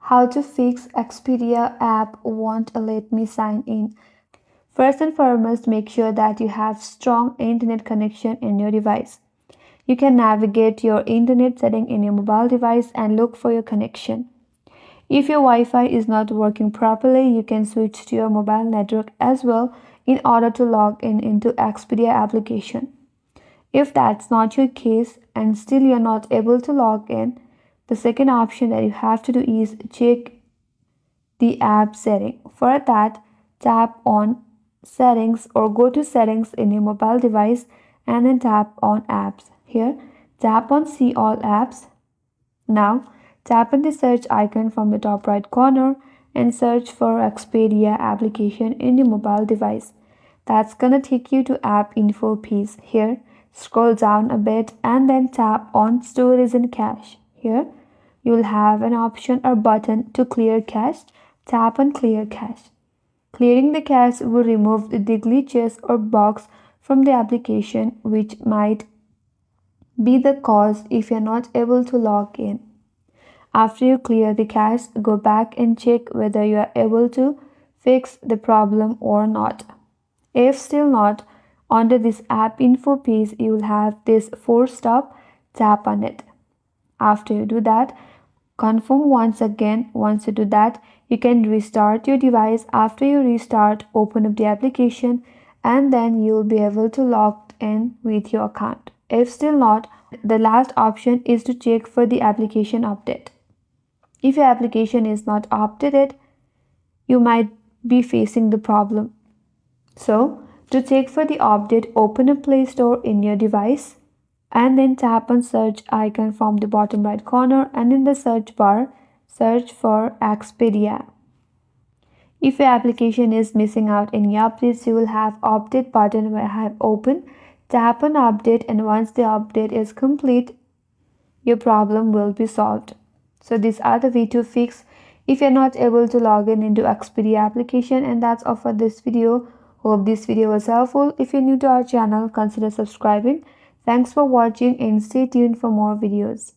How to fix Expedia app won't let me sign in. First and foremost, make sure that you have strong internet connection in your device. You can navigate your internet setting in your mobile device and look for your connection. If your Wi-Fi is not working properly, you can switch to your mobile network as well in order to log in into Expedia application. If that's not your case and still you're not able to log in, the second option that you have to do is check the app setting. For that, tap on settings or go to settings in your mobile device and then tap on apps. Here, tap on see all apps. Now, tap on the search icon from the top right corner and search for Expedia application in your mobile device. That's gonna take you to app info piece. Here, scroll down a bit and then tap on storage and cache. Here, you'll have an option or button to clear cache. Tap on clear cache. Clearing the cache will remove the glitches or bugs from the application, which might be the cause if you're not able to log in. After you clear the cache, go back and check whether you are able to fix the problem or not. If still not, under this app info page, you will have this force stop. Tap on it. After you do that, confirm once again. Once you do that, you can restart your device. After you restart, open up the application and then you'll be able to log in with your account. If still not, the last option is to check for the application update. If your application is not updated, you might be facing the problem. So, to check for the update, open a Play Store in your device and then tap on search icon from the bottom right corner and in the search bar, search for Expedia. If your application is missing out any updates, you will have update button where I have open. Tap on update and once the update is complete, your problem will be solved. So these are the way to fix if you're not able to log in into Expedia application. And that's all for this video. Hope this video was helpful. If you're new to our channel, consider subscribing. Thanks for watching and stay tuned for more videos.